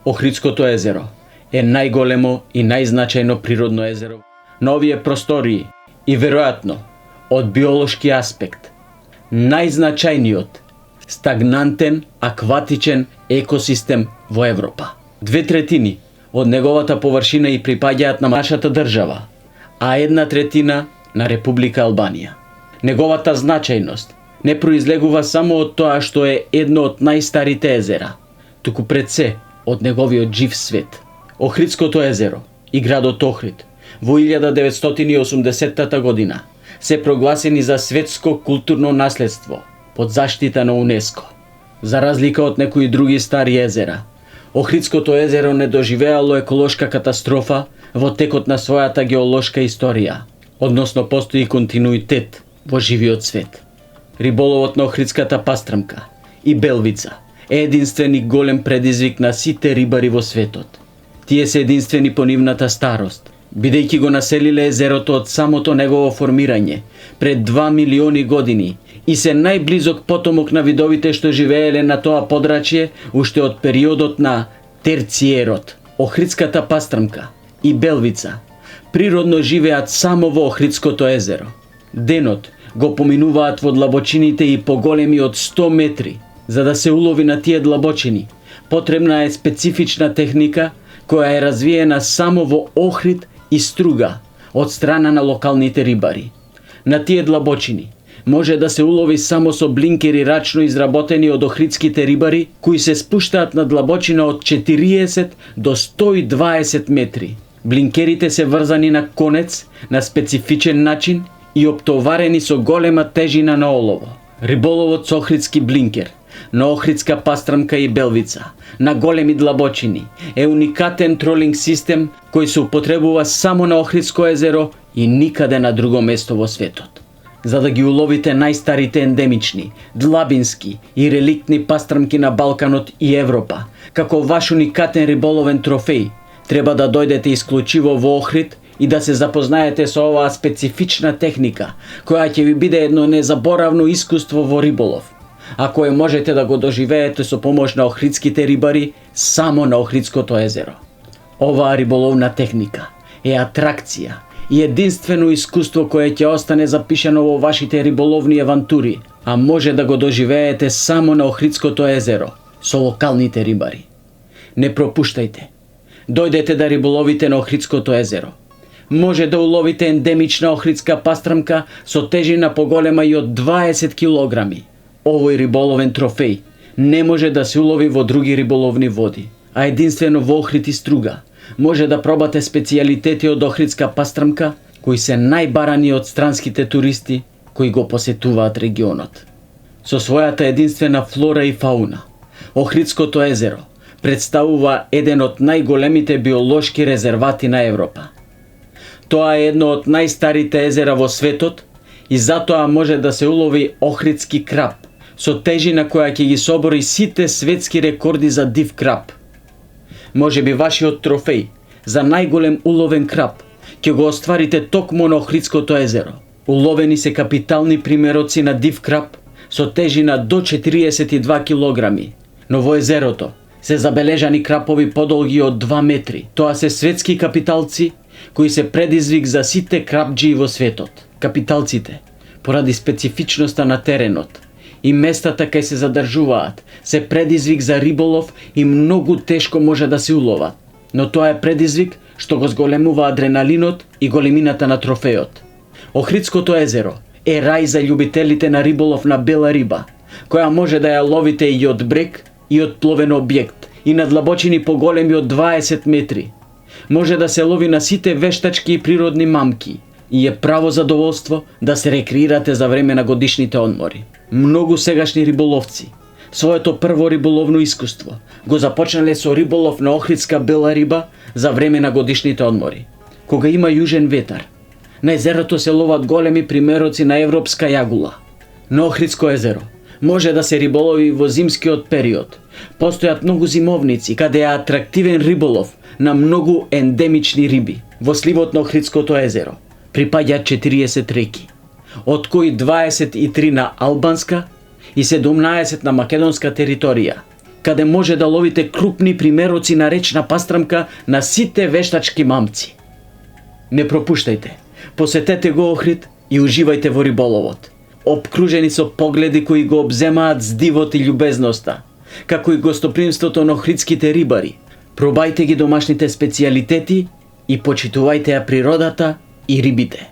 Охридското езеро е најголемо и најзначајно природно езеро на овие простории и веројатно од биолошки аспект најзначајниот стагнантен акватичен екосистем во Европа. 2/3 од неговата површина и припаѓаат на нашата држава, а 1/3 на Република Албанија. Неговата значајност не произлегува само од тоа што е едно од најстарите езера, туку пред се од неговиот жив свет. Охридското езеро и градот Охрид во 1980 година се прогласени за светско културно наследство под заштита на УНЕСКО. За разлика од некои други стари езера, Охридското езеро не доживеало еколошка катастрофа во текот на својата геолошка историја, односно постои континуитет во живиот свет. Риболовот на Охридската пастрамка и белвица е единствен и голем предизвик на сите рибари во светот. Тие се единствени по нивната старост, бидејќи го населиле езерото од самото негово формирање пред 2 милиони години и се најблизок потомок на видовите што живееле на тоа подрачје уште од периодот на Терциерот. Охридската пастрамка и белвица природно живеат само во Охридското езеро. Денот го поминуваат во длабочините и поголеми од 100 метри. За да се улови на тие длабочини, потребна е специфична техника која е развиена само во Охрид и Струга од страна на локалните рибари. На тие длабочини може да се улови само со блинкери рачно изработени од охридските рибари, кои се спуштаат на длабочина од 40 до 120 метри. Блинкерите се врзани на конец на специфичен начин и оптоварени со голема тежина на олово. Риболовот со охридски блинкер, на охридска пастрамка и белвица, на големи длабочини, е уникатен тролинг систем кој се употребува само на Охридско езеро и никаде на друго место во светот. За да ги уловите најстарите ендемични, длабински и реликтни пастрамки на Балканот и Европа, како ваш уникатен риболовен трофеј, треба да дојдете исклучиво во Охрид и да се запознаете со оваа специфична техника, која ќе ви биде едно незаборавно искуство во риболов, а кое можете да го доживеете со помош на охридските рибари само на Охридското езеро. Оваа риболовна техника е атракција и единствено искуство кое ќе остане запишано во вашите риболовни авантури, а може да го доживеете само на Охридското езеро со локалните рибари. Не пропуштајте. Дојдете да риболовите на Охридското езеро. Може да уловите ендемична охридска пастрамка со тежина поголема и од 20 килограми. Овој риболовен трофеј не може да се улови во други риболовни води, а единствено во Охрид и Струга може да пробате специјалитети од охридска пастрамка, кои се најбарани од странските туристи кои го посетуваат регионот. Со својата единствена флора и фауна, Охридското езеро представува еден од најголемите биолошки резервати на Европа. Тоа е едно од најстарите езера во светот и затоа може да се улови охридски краб, со тежина која ќе ги собори сите светски рекорди за див краб. Може би вашиот трофеј за најголем уловен краб ќе го остварите токму на Охридското езеро. Уловени се капитални примероци на див краб со тежина до 42 килограми, но во езерото се забележани крапови подолги од 2 метри. Тоа се светски капиталци кои се предизвик за сите крабџии во светот. Капиталците, поради специфичноста на теренот и местата кај се задржуваат, се предизвик за риболов и многу тешко може да се уловат. Но тоа е предизвик што го зголемува адреналинот и големината на трофеот. Охридското езеро е рај за љубителите на риболов на бела риба, која може да ја ловите и од брег и од пловен објект и на длабочини поголеми од 20 метри. Може да се лови на сите вештачки и природни мамки и е право задоволство да се рекреирате за време на годишните одмори. Многу сегашни риболовци своето прво риболовно искуство го започнале со риболов на охридска бела риба за време на годишните одмори. Кога има јужен ветар, на езерото се ловат големи примероци на европска јагула. На Охридско езеро може да се риболови во зимскиот период. Постојат многу зимовници каде е атрактивен риболов на многу ендемични риби. Во сливот на Охридското езеро припаѓаат 40 реки, од кои 23 на албанска и 17 на македонска територија. каде може да ловите крупни примероци на речна пастрамка на сите вештачки мамци. Не пропуштајте, посетете го Охрид и уживајте во риболовот, обкружени со погледи кои го обземаат здивот и љубезноста, како и гостопримството на охридските рибари. Пробајте ги домашните специјалитети и почитувајте ја природата и рибите.